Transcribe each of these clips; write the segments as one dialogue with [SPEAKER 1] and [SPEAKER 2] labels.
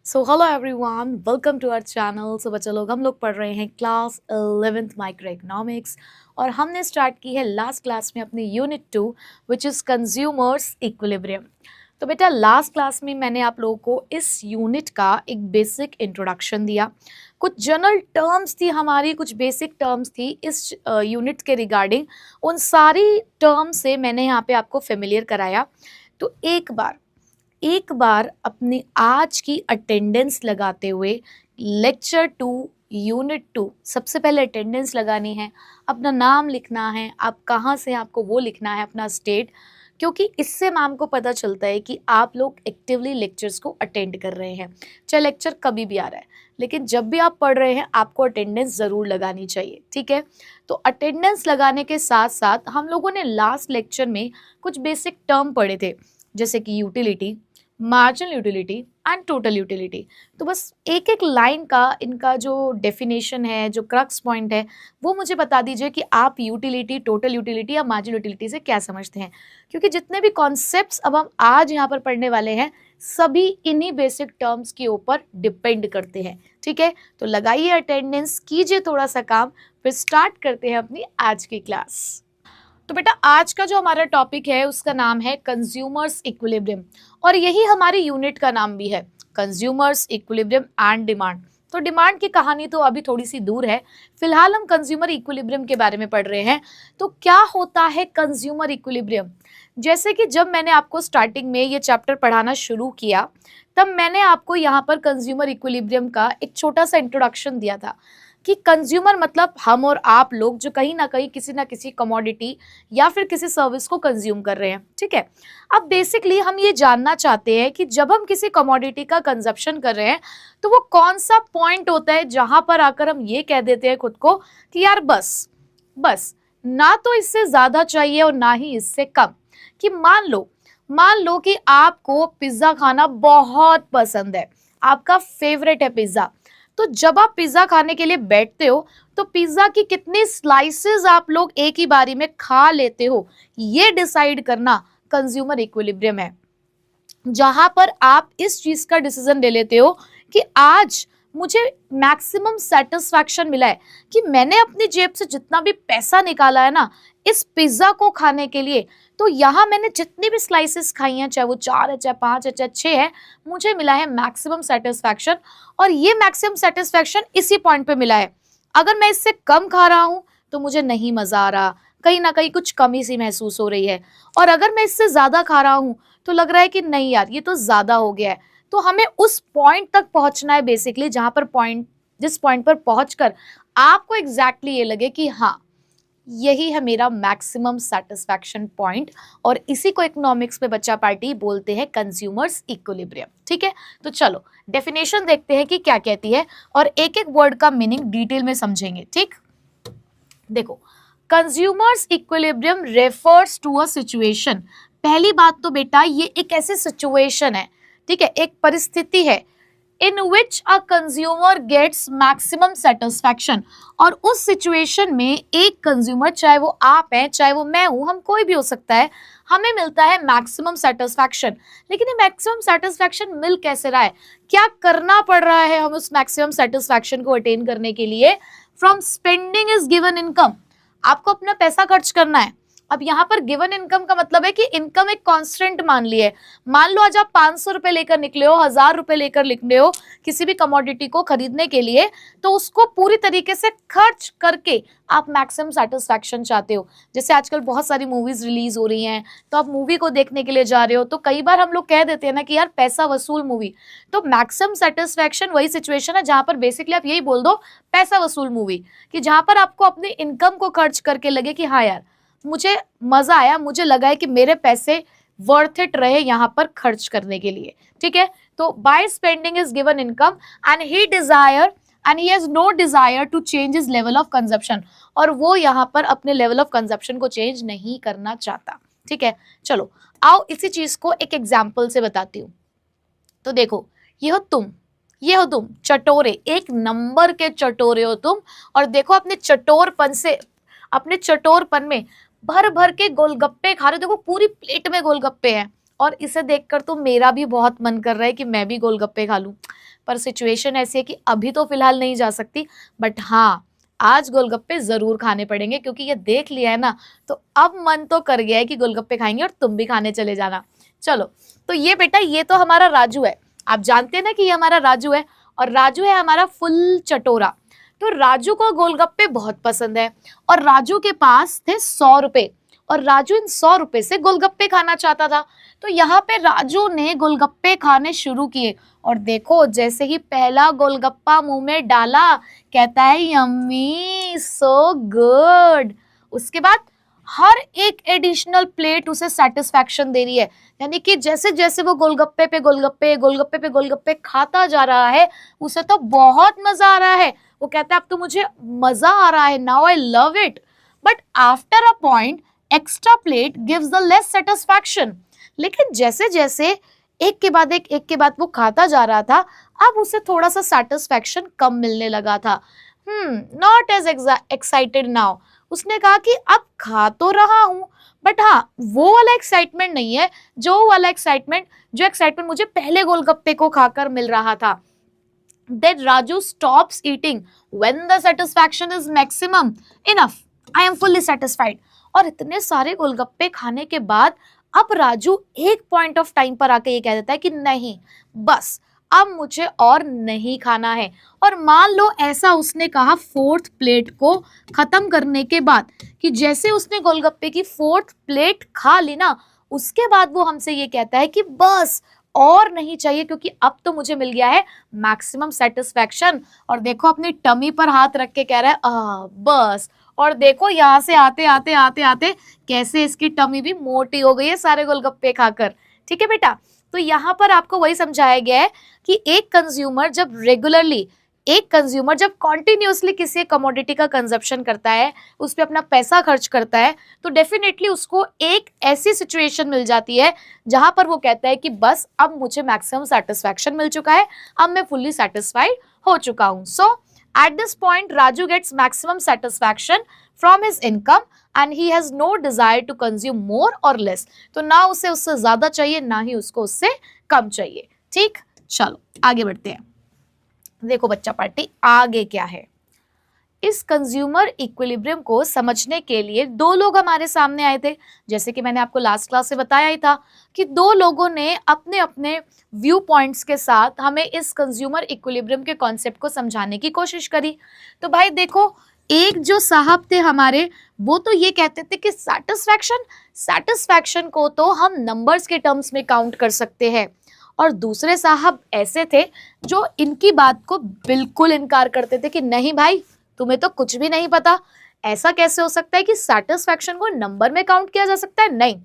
[SPEAKER 1] So hello everyone, welcome to our channel. So बच्चा लोग, हम लोग पढ़ रहे हैं क्लास 11th माइक्रो इकोनॉमिक्स और हमने स्टार्ट की है लास्ट क्लास में अपनी unit 2 which is consumers equilibrium. तो बेटा लास्ट क्लास में मैंने आप लोगों को इस यूनिट का एक बेसिक इंट्रोडक्शन दिया, कुछ जनरल टर्म्स थी हमारी, कुछ बेसिक टर्म्स थी इस यूनिट के रिगार्डिंग। उन सारी टर्म्स से मैंने यहाँ पे आपको फेमिलियर कराया। तो एक बार अपनी आज की अटेंडेंस लगाते हुए लेक्चर 2 यूनिट 2 सबसे पहले अटेंडेंस लगानी है, अपना नाम लिखना है, आप कहाँ से हैं आपको वो लिखना है, अपना स्टेट, क्योंकि इससे मैम को पता चलता है कि आप लोग एक्टिवली लेक्चर्स को अटेंड कर रहे हैं। चाहे लेक्चर कभी भी आ रहा है, लेकिन जब भी आप पढ़ रहे हैं आपको अटेंडेंस ज़रूर लगानी चाहिए, ठीक है। तो अटेंडेंस लगाने के साथ साथ हम लोगों ने लास्ट लेक्चर में कुछ बेसिक टर्म पढ़े थे, जैसे कि utility, marginal utility and total utility. तो बस एक एक लाइन का इनका जो डेफिनेशन है, जो क्रक्स पॉइंट है, वो मुझे बता दीजिए कि आप यूटिलिटी, टोटल यूटिलिटी या मार्जिनल यूटिलिटी से क्या समझते हैं, क्योंकि जितने भी कॉन्सेप्ट्स अब हम आज यहाँ पर पढ़ने वाले हैं सभी इन्हीं बेसिक टर्म्स के ऊपर डिपेंड करते हैं, ठीक है। तो लगाइए अटेंडेंस, कीजिए थोड़ा सा काम, फिर स्टार्ट करते हैं अपनी आज की क्लास। तो बेटा आज का जो हमारा टॉपिक है उसका नाम है कंज्यूमर्स इक्विलिब्रियम, और यही हमारी यूनिट का नाम भी है, कंज्यूमर्स इक्विलिब्रियम एंड डिमांड। तो डिमांड की कहानी तो अभी थोड़ी सी दूर है, फिलहाल हम कंज्यूमर इक्विलिब्रियम के बारे में पढ़ रहे हैं। तो क्या होता है कंज्यूमर इक्विलिब्रियम? जैसे कि जब मैंने आपको स्टार्टिंग में ये चैप्टर पढ़ाना शुरू किया तब मैंने आपको यहाँ पर कंज्यूमर इक्विलिब्रियम का एक छोटा सा इंट्रोडक्शन दिया था कि कंज्यूमर मतलब हम और आप लोग जो कहीं ना किसी कमोडिटी या फिर किसी सर्विस को कंज्यूम कर रहे हैं, ठीक है। अब बेसिकली हम ये जानना चाहते हैं कि जब हम किसी कमोडिटी का कंजप्शन कर रहे हैं तो वो कौन सा पॉइंट होता है जहां पर आकर हम ये कह देते हैं खुद को कि यार बस बस, ना तो इससे ज्यादा चाहिए और ना ही इससे कम। कि मान लो कि आपको पिज्जा खाना बहुत पसंद है, आपका फेवरेट है पिज्जा। तो जब आप पिज्जा खाने के लिए बैठते हो तो पिज्जा की कितनी स्लाइसेस आप लोग एक ही बारी में खा लेते हो, ये डिसाइड करना कंज्यूमर इक्विलिब्रियम है, जहां पर आप इस चीज का डिसीजन ले लेते हो कि आज मुझे मैक्सिमम सेटिस्फैक्शन मिला है कि मैंने अपनी जेब से जितना भी पैसा निकाला है ना इस पिज्जा को खाने के लिए, तो यहाँ मैंने जितनी भी स्लाइसेस खाई हैं, चाहे वो 4 है, चाहे 5 है, चाहे 6 है, मुझे मिला है मैक्सिमम सेटिस्फैक्शन। और ये मैक्सिमम सेटिस्फैक्शन इसी पॉइंट पे मिला है। अगर मैं इससे कम खा रहा हूँ तो मुझे नहीं मजा आ रहा, कहीं ना कहीं कुछ कमी सी महसूस हो रही है। और अगर मैं इससे ज्यादा खा रहा हूँ तो लग रहा है कि नहीं यार ये तो ज्यादा हो गया है। तो हमें उस पॉइंट तक पहुंचना है बेसिकली, जहां पर जिस पॉइंट पर पहुंचकर आपको एग्जैक्टली ये लगे कि हाँ यही है मेरा मैक्सिमम सेटिस्फैक्शन पॉइंट। और इसी को इकोनॉमिक्स में बच्चा पार्टी बोलते हैं कंज्यूमर्स इक्विलिब्रियम, ठीक है। तो चलो डेफिनेशन देखते हैं कि क्या कहती है और एक एक वर्ड का मीनिंग डिटेल में समझेंगे, ठीक। देखो, consumer's equilibrium refers to a situation. पहली बात तो बेटा ये एक ऐसी सिचुएशन है, ठीक है, एक परिस्थिति है in which a consumer gets maximum satisfaction. और उस सिचुएशन में एक कंज्यूमर, चाहे वो आप हैं चाहे वो मैं हूं, हम कोई भी हो सकता है, हमें मिलता है मैक्सिमम सेटिस्फैक्शन। लेकिन ये मैक्सिमम सेटिस्फैक्शन मिल कैसे रहा है, क्या करना पड़ रहा है हम उस मैक्सिमम सेटिस्फैक्शन को अटेन करने के लिए? From spending his given income, आपको अपना पैसा खर्च करना है। अब यहाँ पर गिवन इनकम का मतलब है कि इनकम एक कांस्टेंट मान ली है। मान लो आज आप 500 रुपए लेकर निकले हो, 1000 रुपए लेकर निकले हो किसी भी कमोडिटी को खरीदने के लिए, तो उसको पूरी तरीके से खर्च करके आप मैक्सिमम सेटिस्फैक्शन चाहते हो। जैसे आजकल बहुत सारी मूवीज रिलीज हो रही हैं, तो आप मूवी को देखने के लिए जा रहे हो, तो कई बार हम लोग कह देते हैं ना कि यार पैसा वसूल मूवी। तो मैक्सिमम सेटिस्फैक्शन वही सिचुएशन है जहां पर बेसिकली आप यही बोल दो पैसा वसूल मूवी, कि जहां पर आपको अपनी इनकम को खर्च करके लगे कि हाँ यार मुझे मजा आया, मुझे लगा है कि मेरे पैसे वर्थ इट रहे यहाँ पर खर्च करने के लिए, ठीक है। तो by spending his given income and he has no desire to change his level of consumption, और वो यहाँ पर अपने लेवल ऑफ कंजप्शन को चेंज नहीं करना चाहता, ठीक है। चलो आओ इसी चीज को एक एग्जाम्पल से बताती हूँ। तो देखो, ये हो तुम चटोरे, एक नंबर के चटोरे हो तुम, और देखो अपने चटोरपन में भर भर के गोलगप्पे खा रहे हो। देखो पूरी प्लेट में गोलगप्पे हैं, और इसे देखकर तो मेरा भी बहुत मन कर रहा है कि मैं भी गोलगप्पे खा लूं, पर सिचुएशन ऐसी है कि अभी तो फिलहाल नहीं जा सकती, बट हाँ आज गोलगप्पे जरूर खाने पड़ेंगे, क्योंकि ये देख लिया है ना, तो अब मन तो कर गया है कि गोलगप्पे खाएंगे और तुम भी खाने चले जाना। चलो, तो ये बेटा ये तो हमारा राजू है, आप जानते हैं ना कि ये हमारा राजू है, और राजू है हमारा फुल चटोरा। तो राजू को गोलगप्पे बहुत पसंद है, और राजू के पास थे 100 रुपए, और राजू इन 100 रुपए से गोलगप्पे खाना चाहता था। तो यहाँ पे राजू ने गोलगप्पे खाने शुरू किए, और देखो जैसे ही पहला गोलगप्पा मुंह में डाला, कहता है यम्मी सो गुड। उसके बाद हर एक एडिशनल प्लेट उसे सेटिस्फैक्शन दे रही है, यानी कि जैसे जैसे वो गोलगप्पे पे गोलगप्पे गोलगप्पे पे गोलगप्पे खाता जा रहा है, उसे तो बहुत मजा आ रहा है। वो कहता है अब तो मुझे मजा आ रहा है, now I love it. But after a point extra plate gives the less satisfaction. लेकिन जैसे जैसे एक के बाद एक के बाद वो खाता जा रहा था, अब उसे थोड़ा सा सेटिस्फैक्शन कम मिलने लगा था। Not as excited now. उसने कहा कि अब खा तो रहा हूं, बट हाँ वो वाला एक्साइटमेंट नहीं है, जो एक्साइटमेंट मुझे पहले गोलगप्पे को खाकर मिल रहा था। Then Raju stops eating when the satisfaction is maximum. Enough, I am fully satisfied. और इतने सारे गोलगप्पे खाने के बाद अब राजू एक पॉइंट ऑफ टाइम पर आके ये कह देता है कि नहीं, बस अब मुझे और नहीं खाना है। और मान लो ऐसा उसने कहा 4th प्लेट को खत्म करने के बाद, कि जैसे उसने गोलगप्पे की 4th प्लेट खा ली ना, उसके बाद वो हमसे ये कहता है कि बस और नहीं चाहिए, क्योंकि अब तो मुझे मिल गया है मैक्सिमम सेटिस्फैक्शन। और देखो अपनी टमी पर हाथ रख के कह रहा है बस। और देखो यहाँ से आते आते आते आते कैसे इसकी टमी भी मोटी हो गई है सारे गोलगप्पे खाकर। ठीक है बेटा, तो यहाँ पर आपको वही समझाया गया है कि एक कंज्यूमर जब कॉन्टिन्यूसली किसी कमोडिटी का कंजप्शन करता है, उस पर अपना पैसा खर्च करता है, तो डेफिनेटली उसको एक ऐसी सिचुएशन मिल जाती है जहां पर वो कहता है कि बस अब मुझे मैक्सिमम सेटिस्फैक्शन मिल चुका है, अब मैं फुल्ली सेटिस्फाइड हो चुका हूं। So at this point Raju gets maximum satisfaction from his income and he has no desire to consume more और लेस। तो ना उसे उससे ज्यादा चाहिए, ना ही उसको उससे कम चाहिए। ठीक, चलो आगे बढ़ते हैं। देखो बच्चा पार्टी, आगे क्या है। इस कंज्यूमर इक्विलिब्रियम को समझने के लिए दो लोग हमारे सामने आए थे। जैसे कि मैंने आपको लास्ट क्लास से बताया ही था कि दो लोगों ने अपने अपने व्यू पॉइंट्स के साथ हमें इस कंज्यूमर इक्विलिब्रियम के कॉन्सेप्ट को समझाने की कोशिश करी। तो भाई देखो, एक जो साहब थे हमारे, वो तो ये कहते थे कि सेटिस्फैक्शन को तो हम नंबर्स के टर्म्स में काउंट कर सकते हैं, और दूसरे साहब ऐसे थे जो इनकी बात को बिल्कुल इनकार करते थे कि नहीं भाई, तुम्हें तो कुछ भी नहीं पता, ऐसा कैसे हो सकता है कि सेटिस्फैक्शन को नंबर में काउंट किया जा सकता है। नहीं,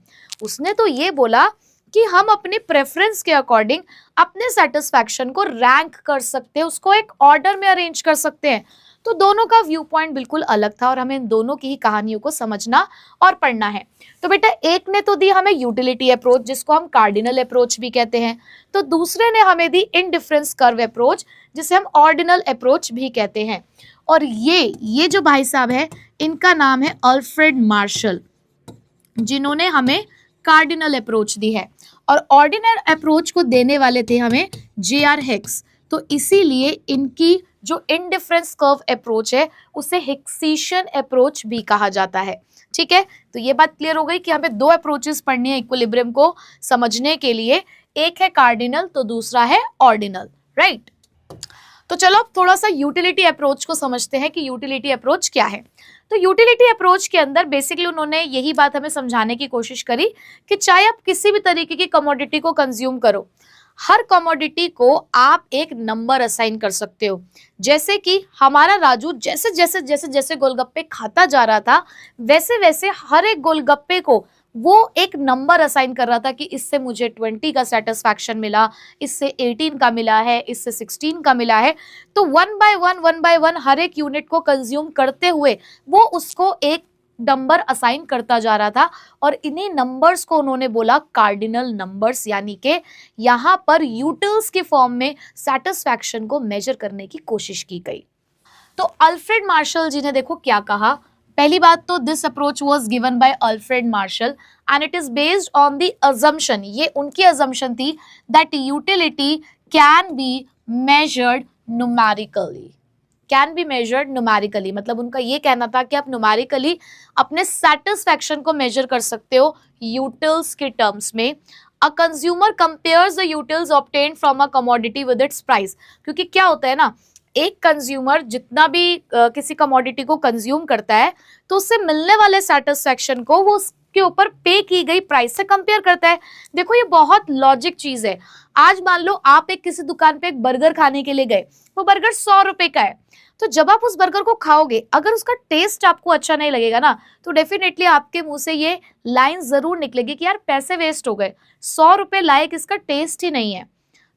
[SPEAKER 1] उसने तो ये बोला कि हम अपने प्रेफरेंस के अकॉर्डिंग अपने सेटिस्फैक्शन को रैंक कर सकते हैं, उसको एक ऑर्डर में अरेंज कर सकते हैं। तो दोनों का व्यू पॉइंट बिल्कुल अलग था, और हमें इन दोनों की ही कहानियों को समझना और पढ़ना है। तो बेटा एक ने तो दी हमें यूटिलिटी अप्रोच, जिसको हम कार्डिनल अप्रोच भी कहते हैं, तो दूसरे ने हमें दी इनडिफरेंस कर्व अप्रोच, जिसे हम ऑर्डिनल अप्रोच भी कहते हैं। और ये जो भाई साहब है, इनका नाम है अल्फ्रेड मार्शल, जिन्होंने हमें कार्डिनल अप्रोच दी है, और ऑर्डिनल अप्रोच को देने वाले थे हमें J.R. हिक्स। तो इसीलिए इनकी जो इनडिफरेंस कर्व अप्रोच है उसे हिक्सिशियन अप्रोच भी कहा जाता है। ठीक है, तो ये बात क्लियर हो गई कि हमें दो अप्रोचेस पढ़नी है इक्विलिब्रियम को समझने के लिए, एक है कार्डिनल तो दूसरा है ऑर्डिनल, राइट। तो चलो अब थोड़ा सा यूटिलिटी अप्रोच को समझते हैं कि यूटिलिटी अप्रोच क्या है। तो यूटिलिटी अप्रोच के अंदर बेसिकली उन्होंने यही बात हमें समझाने की कोशिश करी कि चाहे आप किसी भी तरीके की कमोडिटी को कंज्यूम करो, हर कमोडिटी को आप एक नंबर असाइन कर सकते हो। जैसे कि हमारा राजू जैसे जैसे जैसे जैसे गोलगप्पे खाता जा रहा था, वैसे वैसे हर एक गोलगप्पे को वो एक नंबर असाइन कर रहा था कि इससे मुझे 20 का सेटिस्फैक्शन मिला, इससे 18 का मिला है, इससे 16 का मिला है। तो वन बाय वन हर एक यूनिट को कंज्यूम करते हुए वो उसको एक नंबर असाइन करता जा रहा था, और इन्हीं नंबर्स को उन्होंने बोला कार्डिनल नंबर्स, यानी कि यहाँ पर यूटिल्स की फॉर्म में सेटिस्फैक्शन को मेजर करने की कोशिश की गई। तो अल्फ्रेड मार्शल जी ने देखो क्या कहा, पहली बात तो this approach was given by Alfred Marshall and it is based on the assumption, ये उनकी अजम्पशन थी that utility can be measured numerically, can be measured numerically, मतलब उनका ये कहना था कि आप न्यूमेरिकली अपने सेटिस्फैक्शन को मेजर कर सकते हो यूटिल्स के टर्म्स में। A consumer compares the utils obtained from a commodity with its price, क्योंकि क्या होता है ना, एक कंज्यूमर जितना भी किसी कमोडिटी को कंज्यूम करता है तो उससे मिलने वाले सेटिस्फैक्शन को वो उसके ऊपर पे की गई प्राइस से कंपेयर करता है। देखो ये बहुत लॉजिक चीज है। आज मान लो आप एक किसी दुकान पे एक बर्गर खाने के लिए गए, वो बर्गर 100 रुपए का है, तो जब आप उस बर्गर को खाओगे अगर उसका टेस्ट आपको अच्छा नहीं लगेगा ना, तो डेफिनेटली आपके मुंह से ये लाइन जरूर निकलेगी कि यार पैसे वेस्ट हो गए, 100 रुपए लायक इसका टेस्ट ही नहीं है।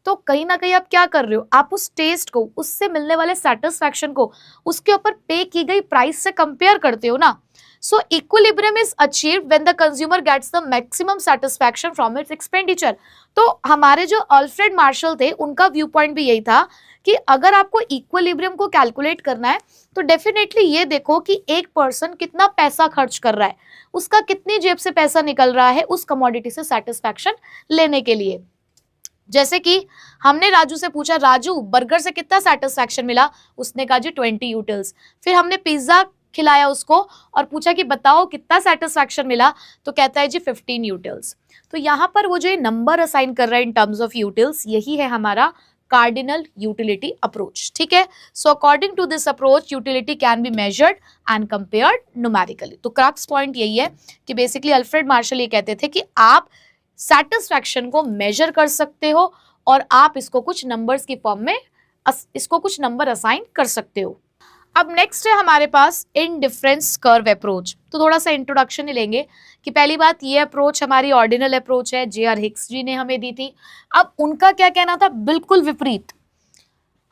[SPEAKER 1] तो कहीं ना कहीं आप क्या कर रहे हो, आप उस टेस्ट को, उससे मिलने वाले सेटिस्फैक्शन को उसके ऊपर पे की गई प्राइस से कंपेयर करते हो ना। So equilibrium is achieved when the consumer gets the maximum satisfaction from its expenditure. तो हमारे जो अल्फ्रेड मार्शल थे उनका व्यू पॉइंट भी यही था कि अगर आपको इक्विलिब्रियम को कैलकुलेट करना है तो डेफिनेटली ये देखो कि एक पर्सन कितना पैसा खर्च कर रहा है, उसका कितनी जेब से पैसा निकल रहा है उस कमोडिटी से सेटिस्फैक्शन लेने के लिए। जैसे कि हमने राजू से पूछा, राजू बर्गर से कितना सेटिस्फैक्शन मिला, उसने कहा जी 20 यूटिल्स। फिर हमने पिज्जा खिलाया उसको और पूछा कि बताओ कितना सेटिस्फैक्शन मिला, तो कहता है जी 15 यूटिल्स। तो यहाँ पर वो जो नंबर असाइन कर रहा है इन टर्म्स ऑफ यूटिल्स, यही है हमारा कार्डिनल यूटिलिटी अप्रोच। ठीक है, so according to this approach utility can be measured and compared numerically. तो क्रक्स पॉइंट यही है कि बेसिकली अल्फ्रेड मार्शल ये कहते थे कि आप सेटिस्फैक्शन को मेजर कर सकते हो और आप इसको कुछ नंबर्स की फॉर्म में इसको कुछ नंबर असाइन कर सकते हो। अब नेक्स्ट है हमारे पास इंडिफरेंस कर्व अप्रोच। तो थोड़ा सा इंट्रोडक्शन ही लेंगे कि पहली बात ये अप्रोच हमारी ऑर्डिनल अप्रोच है, जे आर हिक्स जी ने हमें दी थी। अब उनका क्या कहना था, बिल्कुल विपरीत,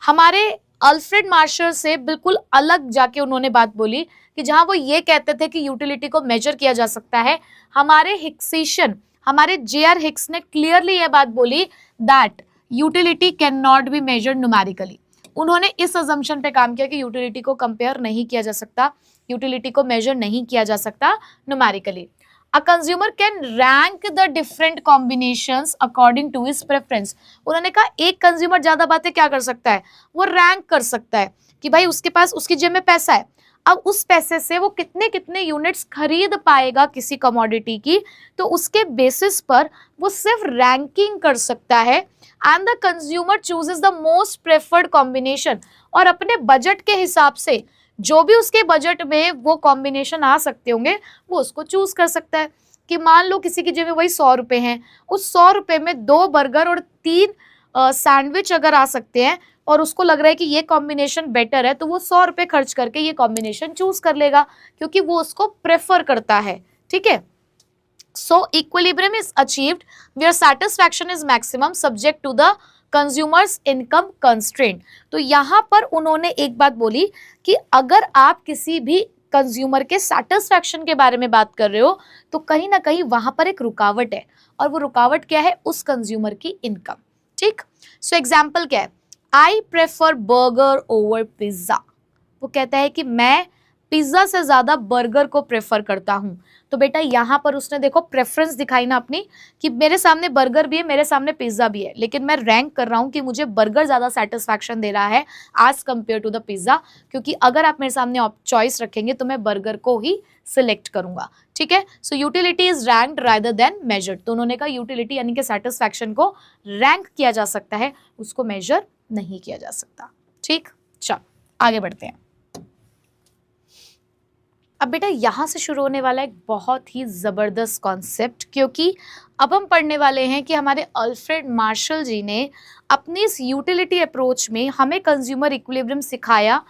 [SPEAKER 1] हमारे अल्फ्रेड मार्शल से बिल्कुल अलग जाके उन्होंने बात बोली कि जहां वो ये कहते थे कि यूटिलिटी को मेजर किया जा सकता है, हमारे हिक्सिशियन हमारे जे आर हिक्स ने क्लियरली ये बात बोली that utility can not be measured numerically. उन्होंने इस अजम्पशन पे काम किया कि यूटिलिटी को कंपेयर नहीं किया जा सकता, यूटिलिटी को मेजर नहीं किया जा सकता numerically. A consumer can rank the different combinations according to his preference. उन्होंने कहा एक कंज्यूमर ज्यादा बातें क्या कर सकता है, वो रैंक कर सकता है कि भाई उसके पास उसकी जेब में पैसा है, अब उस पैसे से वो कितने कितने यूनिट्स खरीद पाएगा किसी कमोडिटी की, तो उसके बेसिस पर वो सिर्फ रैंकिंग कर सकता है and the consumer chooses the most preferred combination. और अपने बजट के हिसाब से जो भी उसके बजट में वो कॉम्बिनेशन आ सकते होंगे वो उसको चूज कर सकता है। कि मान लो किसी की जेब में वही 100 रुपए हैं, उस 100 रुपए में 2 बर्गर और 3 सैंडविच अगर आ सकते हैं और उसको लग रहा है कि ये कॉम्बिनेशन बेटर है, तो वो 100 रुपए खर्च करके ये कॉम्बिनेशन चूज कर लेगा क्योंकि वो उसको प्रेफर करता है। ठीक है, so equilibrium is achieved where satisfaction is maximum subject to the consumer's income constraint. तो यहाँ पर उन्होंने एक बात बोली कि अगर आप किसी भी कंज्यूमर के सेटिस्फैक्शन के बारे में बात कर रहे हो तो कहीं ना कहीं वहां पर एक रुकावट है, और वो रुकावट क्या है, उस कंज्यूमर की इनकम। ठीक, सो एग्जाम्पल क्या है, I prefer burger over pizza. वो कहता है कि मैं पिज्जा से ज्यादा बर्गर को प्रेफर करता हूं। तो बेटा यहाँ पर उसने देखो प्रेफरेंस दिखाई ना अपनी कि मेरे सामने बर्गर भी है, मेरे सामने पिज्जा भी है, लेकिन मैं रैंक कर रहा हूँ कि मुझे बर्गर ज्यादा सेटिस्फैक्शन दे रहा है as compare to the pizza, क्योंकि अगर आप मेरे सामने चॉइस रखेंगे तो मैं बर्गर को ही सिलेक्ट करूंगा। ठीक है, सो utility is ranked rather than measured. तो उन्होंने कहा यूटिलिटी यानी कि सेटिस्फैक्शन को रैंक किया जा सकता है, उसको मेजर नहीं किया जा सकता। ठीक, चलो आगे बढ़ते हैं। अब बेटा यहाँ से शुरू होने वाला एक बहुत ही ज़बरदस्त कॉन्सेप्ट, क्योंकि अब हम पढ़ने वाले हैं कि हमारे अल्फ्रेड मार्शल जी ने अपनी इस यूटिलिटी अप्रोच में हमें कंज्यूमर इक्विलिब्रियम सिखाया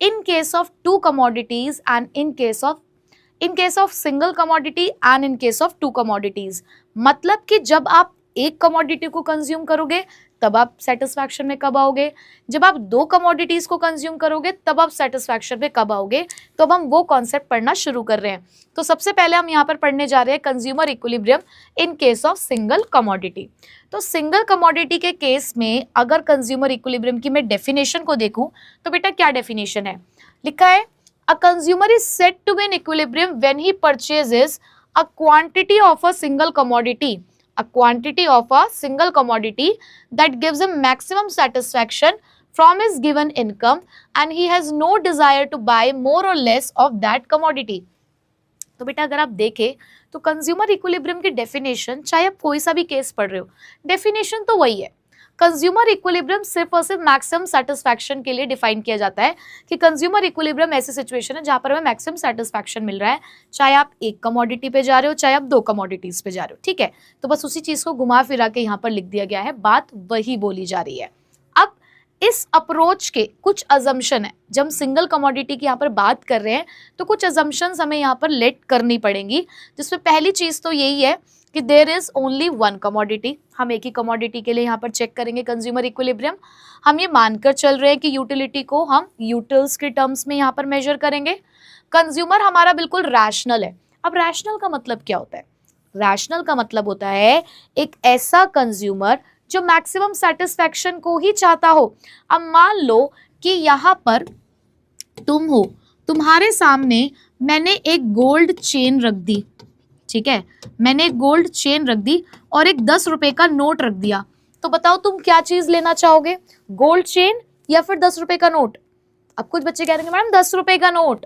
[SPEAKER 1] इन case of 2 commodities and in case of single commodity and in case of 2 commodities. मतलब कि जब आप एक कमोडिटी को कंज्यूम करोगे तब आप सेटिस्फैक्शन में कब आओगे, जब आप 2 कमोडिटीज को कंज्यूम करोगे तब आप सेटिस्फैक्शन में कब आओगे। तो अब हम वो कॉन्सेप्ट पढ़ना शुरू कर रहे हैं। तो सबसे पहले हम यहाँ पर पढ़ने जा रहे हैं consumer equilibrium in case of single commodity. तो सिंगल कमोडिटी के केस में अगर कंज्यूमर इक्विलिब्रियम की मैं डेफिनेशन को देखूं तो बेटा क्या डेफिनेशन है, लिखा है A consumer is said to be in equilibrium when he purchases a quantity of a single commodity, a quantity of a single commodity that gives him maximum satisfaction from his given income and he has no desire to buy more or less of that commodity. तो बेटा अगर आप देखें तो consumer equilibrium की definition, चाहे आप कोई सा भी केस पढ़ रहे हो, डेफिनेशन तो वही है। कंज्यूमर इक्विलिब्रियम सिर्फ और सिर्फ मैक्सिमम सेटिस्फैक्शन के लिए डिफाइन किया जाता है कि कंज्यूमर इक्विलिब्रियम ऐसी सिचुएशन है जहां पर हमें मैक्सिमम सेटिस्फैक्शन मिल रहा है, चाहे आप एक कमोडिटी पे जा रहे हो चाहे आप दो कमोडिटीज पे जा रहे हो, ठीक है। तो बस उसी चीज को घुमा फिरा के यहाँ पर लिख दिया गया है, बात वही बोली जा रही है। अब इस अप्रोच के कुछ अजम्पशन है, जब हम सिंगल कमोडिटी की यहाँ पर बात कर रहे हैं तो कुछ अजम्पशंस हमें यहाँ पर लेट करनी पड़ेंगी, जिसमें पहली चीज तो यही है कि there is only one commodity. हम एक ही कमोडिटी के लिए यहाँ पर चेक करेंगे कंज्यूमर इक्विलिब्रियम। हम ये मानकर चल रहे हैं कि यूटिलिटी को हम यूटिल्स के टर्म्स में यहाँ पर मेजर करेंगे। कंज्यूमर हमारा बिल्कुल रैशनल है। अब रैशनल का मतलब क्या होता है? रैशनल का मतलब होता है एक ऐसा कंज्यूमर जो मैक्सिमम सेटिस्फैक्शन को ही चाहता हो। अब मान लो कि यहाँ पर तुम हो, तुम्हारे सामने मैंने एक गोल्ड चेन रख दी, ठीक है, मैंने एक गोल्ड चेन रख दी और एक 10 रुपए का नोट रख दिया, तो बताओ तुम क्या चीज लेना चाहोगे, गोल्ड चेन या फिर 10 रुपए का नोट? अब कुछ बच्चे कह रहे हैं मैडम 10 रुपए का नोट,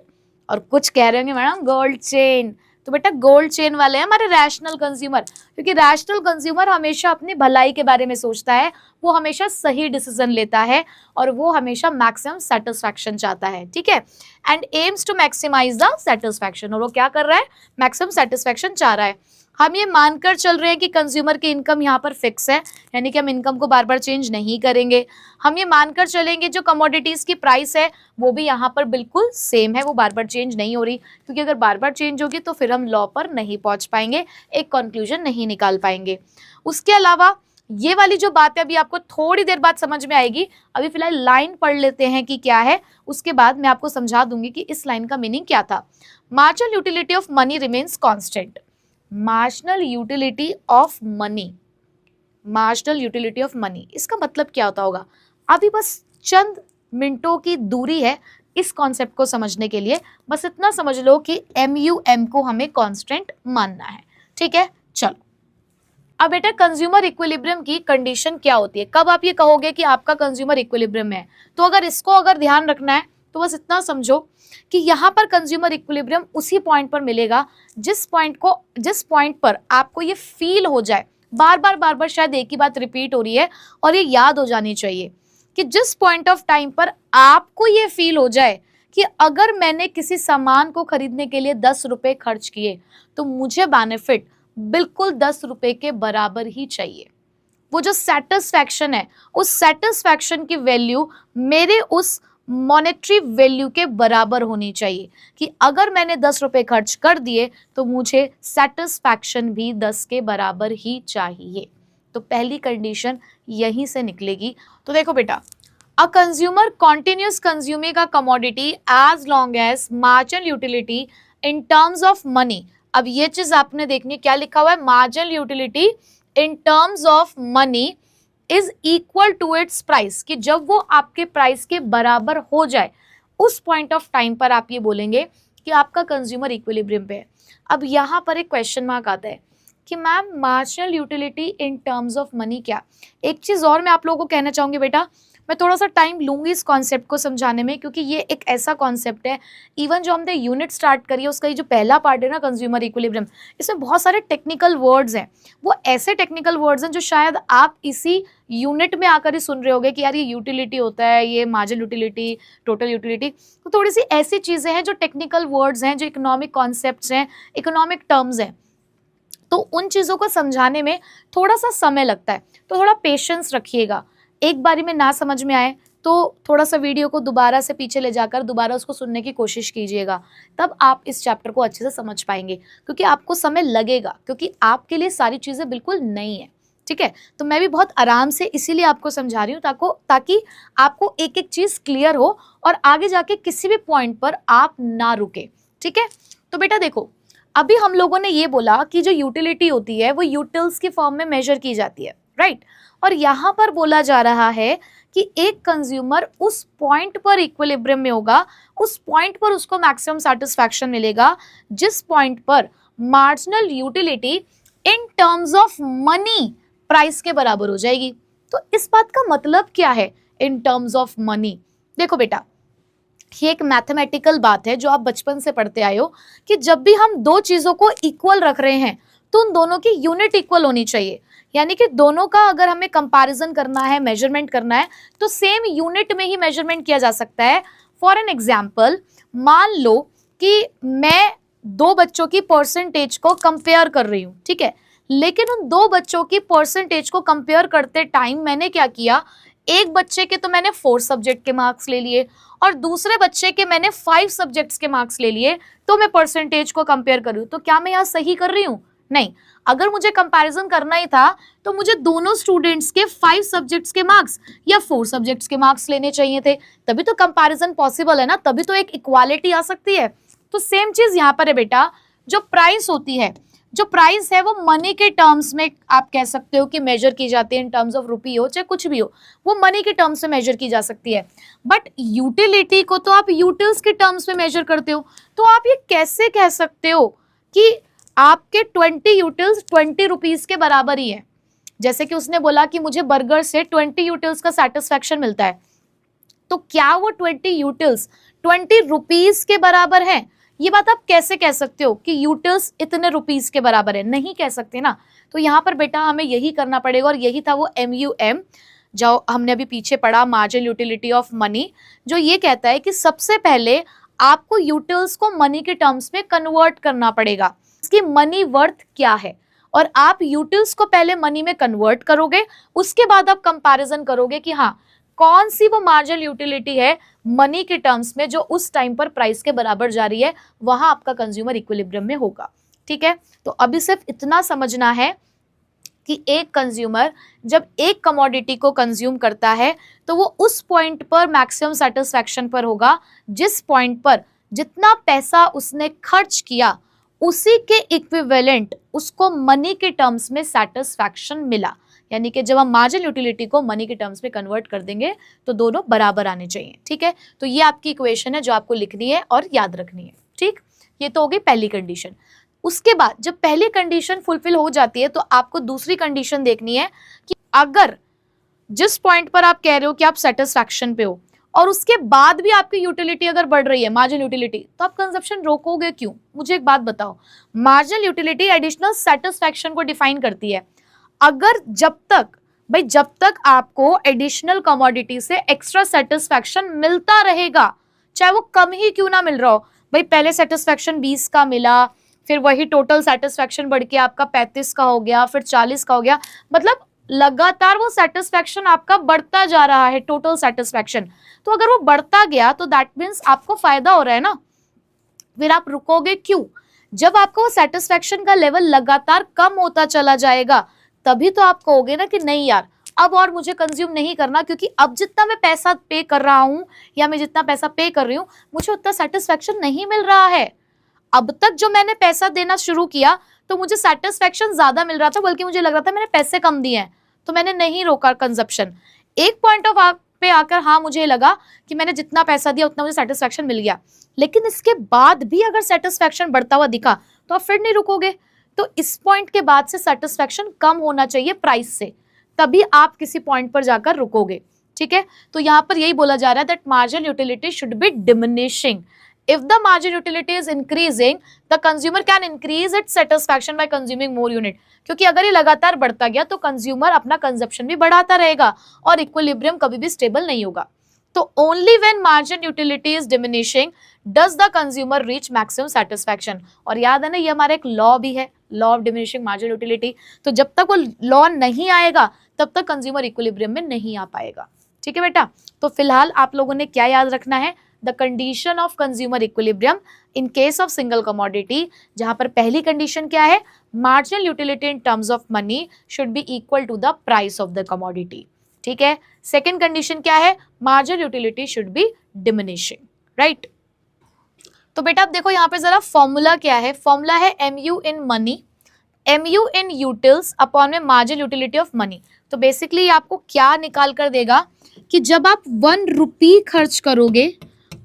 [SPEAKER 1] और कुछ कह रहे हैं मैडम गोल्ड चेन। तो बेटा गोल्ड चेन वाले हैं हमारे रैशनल कंज्यूमर, क्योंकि रैशनल कंज्यूमर हमेशा अपनी भलाई के बारे में सोचता है, वो हमेशा सही डिसीजन लेता है और वो हमेशा मैक्सिमम सेटिस्फैक्शन चाहता है, ठीक है, and aims to maximise the satisfaction. और वो क्या कर रहा है? मैक्सिमम सेटिस्फैक्शन चाह रहा है। हम ये मानकर चल रहे हैं कि कंज्यूमर की इनकम यहाँ पर फिक्स है, यानी कि हम इनकम को बार बार चेंज नहीं करेंगे। हम ये मानकर चलेंगे जो कमोडिटीज की प्राइस है वो भी यहाँ पर बिल्कुल सेम है, वो बार बार चेंज नहीं हो रही, क्योंकि अगर बार बार चेंज होगी तो फिर हम लॉ पर नहीं पहुंच पाएंगे, एक कंक्लूजन नहीं निकाल पाएंगे। उसके अलावा ये वाली जो बात है अभी आपको थोड़ी देर बाद समझ में आएगी, अभी फिलहाल लाइन पढ़ लेते हैं कि क्या है, उसके बाद मैं आपको समझा दूंगी कि इस लाइन का मीनिंग क्या था। Marginal utility of money remains constant. Marginal utility of money, marginal utility of money, इसका मतलब क्या होता होगा? अभी बस चंद मिनटों की दूरी है इस कॉन्सेप्ट को समझने के लिए, बस इतना समझ लो कि MUM को हमें कांस्टेंट मानना है, ठीक है। चलो अब बेटा कंज्यूमर इक्विलिब्रियम की कंडीशन क्या होती है, कब आप ये कहोगे कि आपका कंज्यूमर इक्विलिब्रियम है? तो अगर इसको अगर ध्यान रखना है तो बस इतना समझो कि यहाँ पर कंज्यूमर इक्विलिब्रियम उसी पॉइंट पर मिलेगा जिस पॉइंट पर आपको ये फील हो जाए, बार बार शायद एक ही बात रिपीट हो रही है और ये याद हो जानी चाहिए कि जिस पॉइंट ऑफ टाइम पर आपको ये फील हो जाए कि अगर मैंने किसी सामान को खरीदने के लिए 10 रुपए खर्च किए तो मुझे बेनिफिट बिल्कुल 10 रुपए के बराबर ही चाहिए। वो जो सेटिस्फैक्शन है, उस सेटिस्फैक्शन की वैल्यू मेरे उस मॉनेटरी वैल्यू के बराबर होनी चाहिए कि अगर मैंने 10 रुपए खर्च कर दिए तो मुझे सेटिस्फैक्शन भी 10 के बराबर ही चाहिए। तो पहली कंडीशन यहीं से निकलेगी। तो देखो बेटा, a consumer continuous consuming a commodity as long as marginal utility in terms of money. अब ये चीज आपने देखनी, क्या लिखा हुआ है? Marginal utility in terms of money is equal to its price, कि जब वो आपके प्राइस के बराबर हो जाए उस पॉइंट ऑफ टाइम पर आप ये बोलेंगे कि आपका कंज्यूमर इक्विलिब्रियम पे है। अब यहाँ पर एक क्वेश्चन मार्क आता है कि ma'am marginal utility in terms of money क्या? एक चीज और मैं आप लोगों को कहना चाहूंगी बेटा, मैं थोड़ा सा टाइम लूंगी इस कॉन्सेप्ट को समझाने में, क्योंकि ये एक ऐसा कॉन्सेप्ट है, इवन जो हमने यूनिट स्टार्ट करी है उसका ये जो पहला पार्ट है ना कंज्यूमर इक्विलिब्रियम, इसमें बहुत सारे टेक्निकल वर्ड्स हैं। वो ऐसे टेक्निकल वर्ड्स हैं जो शायद आप इसी यूनिट में आकर ही सुन रहे होगे कि यार ये यूटिलिटी होता है, ये मार्जिनल यूटिलिटी, टोटल यूटिलिटी। तो थोड़ी सी ऐसी चीज़ें हैं जो टेक्निकल वर्ड्स हैं, जो इकोनॉमिक कॉन्सेप्ट्स हैं, इकोनॉमिक टर्म्स हैं, तो उन चीज़ों को समझाने में थोड़ा सा समय लगता है, तो थोड़ा पेशेंस रखिएगा। एक बारी में ना समझ में आए तो थोड़ा सा वीडियो को दोबारा से पीछे ले जाकर दोबारा उसको सुनने की कोशिश कीजिएगा, तब आप इस चैप्टर को अच्छे से समझ पाएंगे, क्योंकि आपको समय लगेगा, क्योंकि आपके लिए सारी चीज़ें बिल्कुल नई है, ठीक है। तो मैं भी बहुत आराम से इसीलिए आपको समझा रही हूँ ताकि आपको एक एक चीज़ क्लियर हो और आगे जाके किसी भी पॉइंट पर आप ना रुके, ठीक है। तो बेटा देखो, अभी हम लोगों ने ये बोला कि जो यूटिलिटी होती है वो यूटिल्स की फॉर्म में मेजर की जाती है, राइट। और यहाँ पर बोला जा रहा है कि एक कंज्यूमर उस पॉइंट पर इक्विलिब्रियम में होगा, उस पॉइंट पर उसको मैक्सिमम सेटिस्फैक्शन मिलेगा जिस पॉइंट पर marginal utility in terms of money price के बराबर हो जाएगी। तो इस बात का मतलब क्या है इन टर्म्स ऑफ मनी? देखो बेटा, ये एक मैथमेटिकल बात है जो आप बचपन से पढ़ते आए हो कि जब भी हम दो चीजों को इक्वल रख रहे हैं तो उन दोनों की यूनिट इक्वल होनी चाहिए, यानी कि दोनों का अगर हमें कंपैरिजन करना है, मेजरमेंट करना है, तो सेम यूनिट में ही मेजरमेंट किया जा सकता है। फॉर एन एग्जाम्पल, मान लो कि मैं दो बच्चों की परसेंटेज को कंपेयर कर रही हूँ, ठीक है, लेकिन उन दो बच्चों की परसेंटेज को कंपेयर करते टाइम मैंने क्या किया, एक बच्चे के तो मैंने 4 सब्जेक्ट के मार्क्स ले लिए और दूसरे बच्चे के मैंने 5 सब्जेक्ट्स के मार्क्स ले लिए, तो मैं परसेंटेज को कंपेयर करूँ तो क्या मैं यहाँ सही कर रही हूँ? नहीं। अगर मुझे कंपैरिजन करना ही था तो मुझे दोनों स्टूडेंट्स के 5 सब्जेक्ट्स के मार्क्स या 4 सब्जेक्ट्स के मार्क्स लेने चाहिए थे, तभी तो कंपैरिजन पॉसिबल है ना, तभी तो एक इक्वालिटी आ सकती है। तो सेम चीज यहाँ पर है बेटा, जो प्राइस होती है, जो प्राइस है वो मनी के टर्म्स में आप कह सकते हो कि मेजर की जाती है, इन टर्म्स ऑफ रुपी हो चाहे कुछ भी हो, वो मनी के टर्म्स में मेजर की जा सकती है। बट यूटिलिटी को तो आप यूटिल्स के टर्म्स में मेजर करते हो। तो आप ये कैसे कह सकते हो कि आपके 20 यूटिल्स 20 रुपीज के बराबर ही है? जैसे कि उसने बोला कि मुझे बर्गर से 20 यूटिल्स का सेटिस्फैक्शन मिलता है, तो क्या वो 20 यूटिल्स 20 रुपीज के बराबर है? ये बात आप कैसे कह सकते हो कि यूटिल्स इतने रुपीस के बराबर है? नहीं कह सकते ना। तो यहाँ पर बेटा हमें यही करना पड़ेगा, और यही था वो MUM जो हमने अभी पीछे पढ़ा, मार्जिनल यूटिलिटी ऑफ मनी, जो ये कहता है कि सबसे पहले आपको यूटिल्स को मनी के टर्म्स में कन्वर्ट करना पड़ेगा, इसकी मनी वर्थ क्या है, और आप यूटिल्स को पहले मनी में कन्वर्ट करोगे, उसके बाद आप कंपैरिजन करोगे कि हाँ कौन सी वो मार्जिनल यूटिलिटी है मनी के टर्म्स में जो उस टाइम पर प्राइस के बराबर जा रही है, वहां आपका कंज्यूमर इक्विलिब्रियम में होगा। ठीक है, तो अभी सिर्फ इतना समझना है कि एक कंज्यूमर जब एक कमोडिटी को कंज्यूम करता है तो वो उस पॉइंट पर मैक्सिमम सेटिस्फैक्शन पर होगा जिस पॉइंट पर जितना पैसा उसने खर्च किया उसी के इक्विवेलेंट उसको मनी के टर्म्स में सेटिस्फैक्शन मिला। यानी कि जब हम मार्जिनल यूटिलिटी को मनी के टर्म्स में कन्वर्ट कर देंगे तो दोनों बराबर आने चाहिए। ठीक है, तो ये आपकी इक्वेशन है जो आपको लिखनी है और याद रखनी है। ठीक, ये तो हो गई पहली कंडीशन। उसके बाद जब पहली कंडीशन फुलफिल हो जाती है तो आपको दूसरी कंडीशन देखनी है कि अगर जिस पॉइंट पर आप कह रहे हो कि आप सेटिस्फैक्शन पे हो और उसके बाद भी आपकी यूटिलिटी अगर बढ़ रही है, मार्जिनल यूटिलिटी, तो आप कंजप्शन रोकोगे क्यों? मुझे एक बात बताओ, मार्जिनल यूटिलिटी एडिशनल सेटिस्फैक्शन को डिफाइन करती है। अगर जब तक आपको एडिशनल कमोडिटी से एक्स्ट्रा सेटिस्फैक्शन मिलता रहेगा, चाहे वो कम ही क्यों ना मिल रहा हो, भाई पहले सेटिस्फैक्शन 20 का मिला, फिर वही टोटल सेटिस्फैक्शन बढ़ के आपका 35 का हो गया, फिर 40 का हो गया, मतलब लगातार वो सेटिस्फैक्शन आपका बढ़ता जा रहा है, टोटल सेटिस्फैक्शन। तो अगर वो बढ़ता गया तो दैट मीन्स आपको फायदा हो रहा है ना, फिर आप रुकोगे क्यों? जब आपको वो सेटिस्फैक्शन का लेवल लगातार कम होता चला जाएगा तभी तो आप कहोगे ना कि नहीं यार अब और मुझे कंज्यूम नहीं करना, क्योंकि अब जितना मैं पैसा पे कर रहा हूं या मैं जितना पैसा पे कर रही हूं मुझे उतना सेटिस्फैक्शन नहीं मिल रहा है। अब तक जो मैंने पैसा देना शुरू किया तो मुझे सेटिस्फैक्शन ज्यादा मिल रहा था, बल्कि मुझे लग रहा था मैंने पैसे कम दिए हैं तो मैंने नहीं रोका कंजप्शन। एक पॉइंट ऑफ पे आकर हाँ मुझे लगा कि मैंने जितना पैसा दिया उतना मुझे सेटिस्फैक्शन मिल गया, लेकिन इसके बाद भी अगर सेटिस्फैक्शन बढ़ता हुआ दिखा तो आप फिर नहीं रुकोगे। तो इस पॉइंट के बाद से सेटिस्फैक्शन कम होना चाहिए प्राइस से, तभी आप किसी पॉइंट पर जाकर रुकोगे। ठीक है, तो यहां पर यही बोला जा रहा है that marginal utility should be diminishing. If the margin utility is increasing, the consumer can increase its satisfaction by consuming more unit. क्योंकि अगर ये लगातार बढ़ता गया तो कंज्यूमर अपना कंजप्शन भी बढ़ाता रहेगा और इक्विलिब्रियम कभी भी स्टेबल नहीं होगा। तो only when margin utility is diminishing does the consumer reach maximum satisfaction. और याद है ना, ये हमारा एक लॉ भी है, law of diminishing margin utility. तो जब तक वो लॉ नहीं आएगा तब तक कंज्यूमर इक्विलिब्रियम में नहीं आ पाएगा। ठीक है बेटा, तो फिलहाल आप लोगों ने क्या याद रखना है? The condition of consumer equilibrium in case of single commodity, जहां पर पहली कंडीशन क्या है? Marginal utility in terms of money should be equal to the price of the commodity. ठीक है, सेकेंड कंडीशन क्या है? Marginal utility should be diminishing. Right, तो बेटा अब देखो यहाँ पे जरा फॉर्मूला क्या है। फॉर्मूला है MU in money, MU in utils upon में मार्जिनल यूटिलिटी ऑफ मनी। तो बेसिकली आपको क्या निकाल कर देगा कि जब आप 1 रुपी खर्च करोगे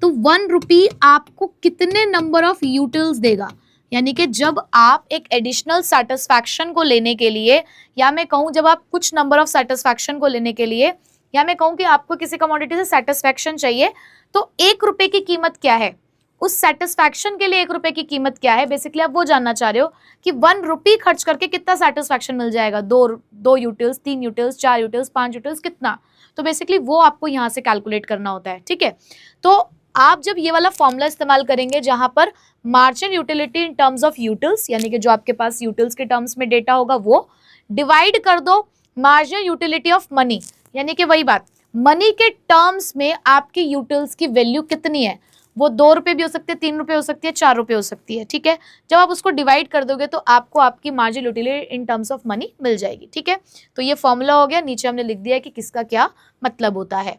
[SPEAKER 1] तो 1 रुपी आपको कितने नंबर ऑफ यूटिल्स देगा। यानी कि जब आप एक एडिशनल सेटिस्फैक्शन को लेने के लिए, या मैं कहूं जब आप कुछ नंबर ऑफ सेटिस्फैक्शन को लेने के लिए, या मैं कहूं कि आपको किसी कमोडिटी से सेटिस्फैक्शन चाहिए, तो 1 रुपए की कीमत क्या है, उस सेटिस्फैक्शन के लिए 1 रुपए की कीमत क्या है, बेसिकली आप वो जानना चाह रहे हो कि 1 रुपी खर्च करके कितना सेटिस्फैक्शन मिल जाएगा, दो यूटिल्स, 3 यूटिल्स, 4 यूटिल्स, 5 यूटिल्स, कितना। तो बेसिकली वो आपको यहाँ से कैलकुलेट करना होता है, ठीक है। तो आप जब ये वाला फॉर्मूला इस्तेमाल करेंगे जहां पर marginal utility in terms of utils, यानी कि जो आपके पास यूटिल्स के टर्म्स में डेटा होगा वो डिवाइड कर दो मार्जिनल यूटिलिटी ऑफ मनी, यानी कि वही बात, मनी के टर्म्स में आपकी यूटिल्स की वैल्यू कितनी है, वो 2 रुपए भी हो सकती है, 3 रुपए हो सकती है, 4 रुपए हो सकती है, ठीक है। जब आप उसको डिवाइड कर दोगे तो आपको आपकी marginal utility in terms of money मिल जाएगी, ठीक है। तो ये फॉर्मूला हो गया, नीचे हमने लिख दिया है कि किसका क्या मतलब होता है।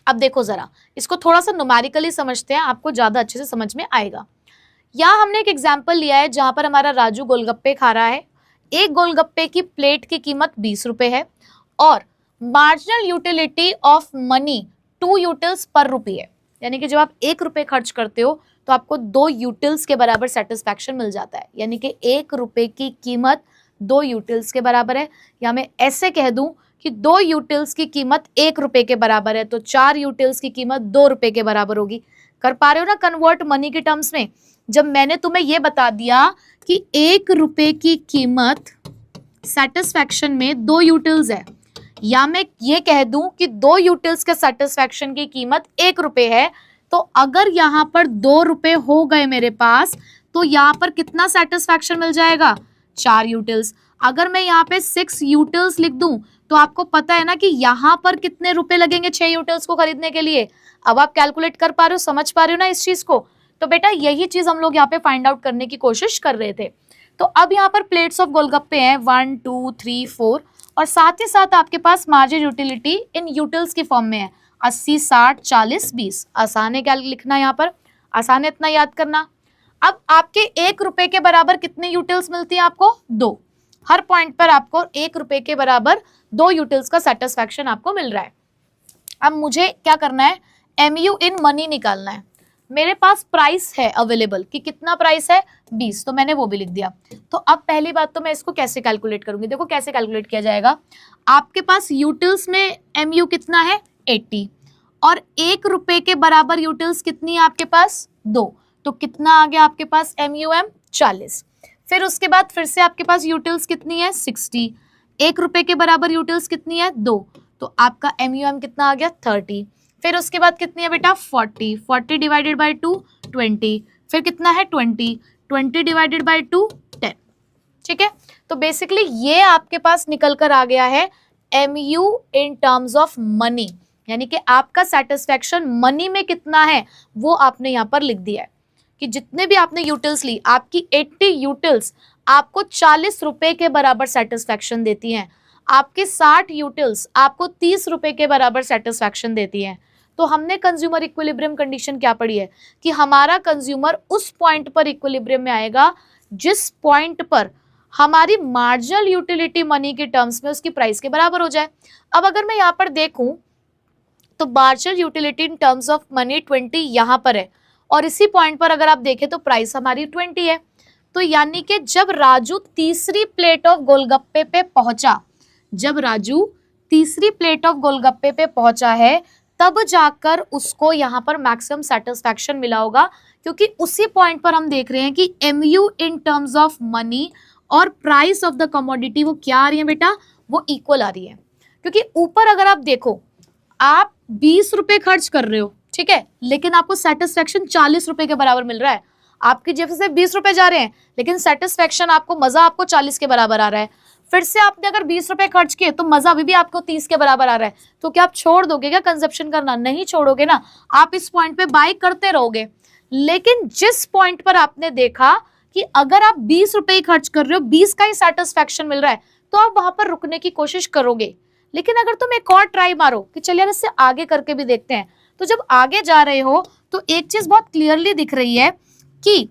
[SPEAKER 1] अब देखो जरा इसको थोड़ा सा न्यूमेरिकली समझते हैं, आपको ज्यादा अच्छे से समझ में आएगा। यहाँ हमने एक एग्जाम्पल लिया है जहां पर हमारा राजू गोलगप्पे खा रहा है, एक गोलगप्पे की प्लेट की कीमत 20 रुपए है और marginal utility of money 2 utils पर रुपी है, यानी कि जब आप 1 रुपए खर्च करते हो तो आपको 2 यूटिल्स के बराबर सेटिस्फैक्शन मिल जाता है, यानी कि 1 रुपए की कीमत 2 यूटिल्स के बराबर है। या मैं ऐसे कह दूं कि 2 यूटिल्स की कीमत 1 रुपए के बराबर है, तो 4 यूटिल्स की कीमत 2 रुपए के बराबर होगी। कर पा रहे हो ना कन्वर्ट मनी के टर्म्स में। जब मैंने तुम्हें यह बता दिया कि 1 रुपए की कीमत सेटिस्फैक्शन में 2 यूटिल्स है, या मैं ये कह दूं कि 2 यूटिल्स के सेटिस्फैक्शन की कीमत 1 रुपए है, तो अगर यहां पर 2 रुपए हो गए मेरे पास, तो यहां पर कितना सेटिस्फैक्शन मिल जाएगा, 4 यूटिल्स। अगर मैं यहाँ पे 6 यूटिल्स लिख दूं तो आपको पता है ना कि यहाँ पर कितने रुपए लगेंगे 6 यूटिल्स को खरीदने के लिए। अब आप कैलकुलेट कर पा रहे हो, समझ पा रहे हो ना इस चीज को। तो बेटा यही चीज हम लोग यहाँ पे फाइंड आउट करने की कोशिश कर रहे थे। तो अब यहाँ पर प्लेट्स ऑफ गोलगप्पे हैं 1 2 3 4, और साथ ही साथ आपके पास मार्जिनल यूटिलिटी इन यूटिल्स की फॉर्म में है 80 60 40 20। आसान है क्या लिखना, यहाँ पर आसान है इतना याद करना। अब आपके 1 रुपए के बराबर कितने यूटिल्स मिलती है आपको, 2। हर पॉइंट पर आपको 1 रुपए के बराबर 2 यूटिल्स का सेटिस्फैक्शन आपको मिल रहा है। अब मुझे क्या करना है, MU इन मनी निकालना है। मेरे पास प्राइस है अवेलेबल कि कितना प्राइस है 20, तो मैंने वो भी लिख दिया। तो अब पहली बात तो मैं इसको कैसे कैलकुलेट करूंगी, देखो कैसे कैलकुलेट किया जाएगा। आपके पास यूटिल्स में MU कितना है 80, और 1 रुपए के बराबर यूटिल्स कितनी है आपके पास 2, तो कितना आ गया आपके पास MUM 40। फिर उसके बाद फिर से आपके पास यूटिल्स कितनी है 60, 1 रुपए के बराबर यूटिल्स कितनी है 2, तो आपका MUM कितना आ गया 30। फिर उसके बाद कितनी है बेटा 40, 40 डिवाइडेड बाई 2 20, फिर कितना है 20, 20 डिवाइडेड बाई 2 10, ठीक है। तो बेसिकली ये आपके पास निकल कर आ गया है MU in terms of money, यानी कि आपका सेटिस्फैक्शन मनी में कितना है वो आपने यहाँ पर लिख दिया है कि जितने भी आपने यूटिल्स ली, आपकी 80 यूटिल्स आपको 40 रुपए के बराबर सेटिस्फैक्शन देती हैं, आपके 60 यूटिल्स आपको 30 रुपए के बराबर सेटिस्फैक्शन देती हैं। तो हमने कंज्यूमर इक्विलिब्रियम कंडीशन क्या पढ़ी है कि हमारा कंज्यूमर उस पॉइंट पर इक्विलिब्रियम में आएगा जिस पॉइंट पर हमारी मार्जिनल यूटिलिटी मनी के टर्म्स में उसकी प्राइस के बराबर हो जाए। अब अगर मैं यहाँ पर देखूं तो marginal utility in terms of money 20 यहाँ पर है, और इसी पॉइंट पर अगर आप देखें तो प्राइस हमारी 20 है। तो यानी कि जब राजू तीसरी प्लेट ऑफ गोलगप्पे पे पहुंचा, जब राजू तीसरी प्लेट ऑफ गोलगप्पे पे पहुंचा है, तब जाकर उसको यहाँ पर मैक्सिमम सेटिस्फैक्शन मिला होगा, क्योंकि उसी पॉइंट पर हम देख रहे हैं कि MU in terms of money और प्राइस ऑफ द कमोडिटी वो क्या आ रही है बेटा, वो इक्वल आ रही है। क्योंकि ऊपर अगर आप देखो, आप 20 रुपए खर्च कर रहे हो, ठीक है, लेकिन आपको सेटिस्फैक्शन 40 रुपए के बराबर मिल रहा है। आपकी जेब से 20 रुपए जा रहे हैं, लेकिन सेटिस्फैक्शन आपको, मजा आपको 40 के बराबर आ रहा है। फिर से आपने अगर 20 रुपए खर्च किए तो मजा अभी भी आपको 30 के बराबर आ रहा है। तो क्या आप छोड़ दोगे क्या कंजप्शन करना, नहीं छोड़ोगे ना, आप इस पॉइंट पे बाय करते रहोगे। लेकिन जिस पॉइंट पर आपने देखा कि अगर आप 20 रुपए ही खर्च कर रहे हो, 20 का ही सेटिस्फैक्शन मिल रहा है, तो आप वहां पर रुकने की कोशिश करोगे। लेकिन अगर तुम एक और ट्राई मारो कि चलिए इससे आगे करके भी देखते हैं, तो जब आगे जा रहे हो तो एक चीज बहुत क्लियरली दिख रही है कि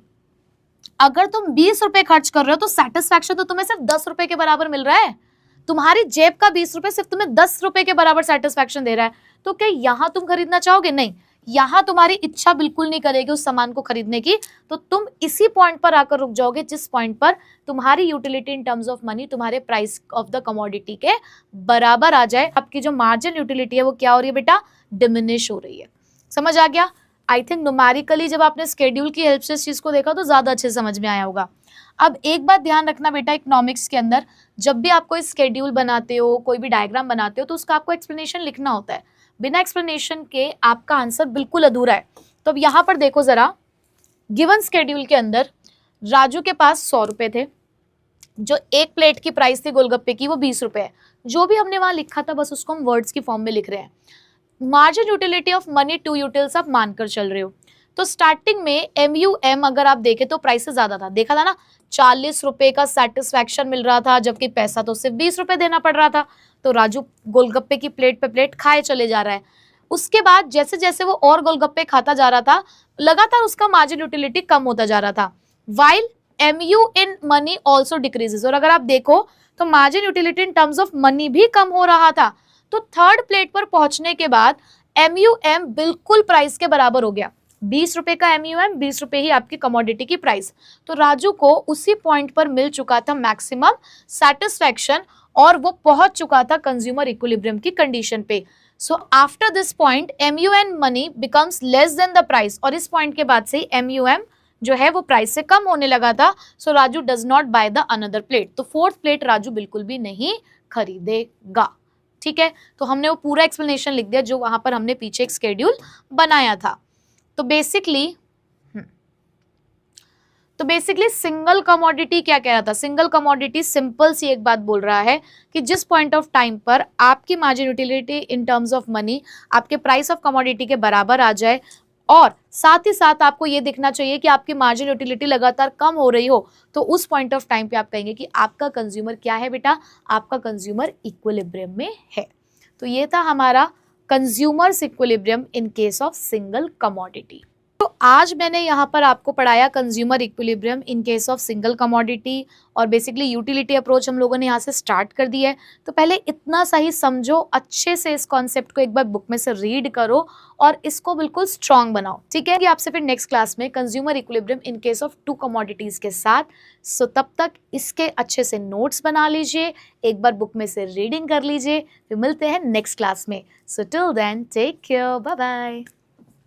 [SPEAKER 1] अगर तुम 20 रुपए खर्च कर रहे हो तो सेटिस्फैक्शन तो तुम्हें सिर्फ 10 रुपए के बराबर मिल रहा है। तुम्हारी जेब का 20 रुपए सिर्फ तुम्हें 10 रुपए के बराबर सेटिस्फैक्शन दे रहा है, तो क्या यहां तुम खरीदना चाहोगे? नहीं, यहां तुम्हारी इच्छा बिल्कुल नहीं करेगी उस सामान को खरीदने की, तो तुम इसी पॉइंट पर आकर रुक जाओगे जिस पॉइंट पर तुम्हारी utility in terms of money तुम्हारे प्राइस ऑफ द कमोडिटी के बराबर आ जाए। आपकी जो मार्जिन यूटिलिटी है वो क्या हो रही है बेटा? डिमिनिश हो रही है। समझ आ गया? आई थिंक न्यूमेरिकली जब आपने स्केड्यूल की हेल्प से इस चीज को देखा तो ज्यादा अच्छे समझ में आया होगा। अब एक बात ध्यान रखना बेटा, इकोनॉमिक्स के अंदर जब भी आप कोई स्केड्यूल बनाते हो, कोई भी डायग्राम बनाते हो, तो उसका आपको एक्सप्लेनेशन लिखना होता है। बिना एक्सप्लेनेशन के आपका आंसर बिल्कुल अधूरा है। तो अब यहाँ पर देखो जरा, गिवन स्केड्यूल के अंदर राजू के पास 100 रुपए थे, जो एक प्लेट की प्राइस थी गोलगप्पे की वो 20 रुपए है। जो भी हमने वहां लिखा था बस उसको हम वर्ड्स की फॉर्म में लिख रहे हैं। Margin utility of money to utils आप मानकर चल रहे हो। तो स्टार्टिंग में MUM अगर आप देखें तो प्राइस से ज्यादा था, देखा था ना, 40 रुपए का सेटिस्फैक्शन मिल रहा था, जबकि पैसा तो सिर्फ 20 रुपए देना पड़ रहा था। तो राजू गोलगप्पे की प्लेट पे प्लेट खाए चले जा रहा है। उसके बाद जैसे जैसे वो और गोलगप्पे खाता जा रहा था, लगातार उसका मार्जिन यूटिलिटी कम होता जा रहा था, while MU in money also decreases. और अगर आप देखो तो margin utility in terms of money भी कम हो रहा था। तो थर्ड प्लेट पर पहुंचने के बाद MUM बिल्कुल प्राइस के बराबर हो गया। 20 रुपए का MUM, 20 रुपए ही आपकी कमोडिटी की प्राइस। तो राजू को उसी पॉइंट पर मिल चुका था मैक्सिमम सेटिस्फैक्शन, और वो पहुंच चुका था कंज्यूमर इक्विलिब्रियम की कंडीशन पे। So after this point MUM money becomes less than the price, और इस पॉइंट के बाद से MUM जो है वो प्राइस से कम होने लगा था। So Raju does not buy the another plate. तो फोर्थ प्लेट राजू बिल्कुल भी नहीं खरीदेगा। ठीक है, तो हमने वो पूरा एक्सप्लेनेशन लिख दिया जो वहां पर हमने पीछे एक स्केड्यूल बनाया था। तो बेसिकली सिंगल कमोडिटी क्या कह रहा था? सिंगल कमोडिटी सिंपल सी एक बात बोल रहा है कि जिस पॉइंट ऑफ टाइम पर आपकी margin utility in terms of money आपके प्राइस ऑफ कमोडिटी के बराबर आ जाए, और साथ ही साथ आपको ये दिखना चाहिए कि आपकी मार्जिन यूटिलिटी लगातार कम हो रही हो, तो उस पॉइंट ऑफ टाइम पे आप कहेंगे कि आपका कंज्यूमर क्या है बेटा? आपका कंज्यूमर इक्विलिब्रियम में है। तो ये था हमारा consumers equilibrium in case of single commodity. तो आज मैंने यहाँ पर आपको पढ़ाया consumer equilibrium in case of single commodity, और बेसिकली यूटिलिटी अप्रोच हम लोगों ने यहाँ से स्टार्ट कर दी है। तो पहले इतना सही समझो, अच्छे से इस कॉन्सेप्ट को एक बार बुक में से रीड करो और इसको बिल्कुल स्ट्रांग बनाओ। ठीक है, कि आपसे फिर नेक्स्ट क्लास में consumer equilibrium in case of 2 commodities के साथ। सो तब तक इसके अच्छे से नोट्स बना लीजिए, एक बार बुक में से रीडिंग कर लीजिए, फिर मिलते हैं नेक्स्ट क्लास में। So till then take care, bye bye.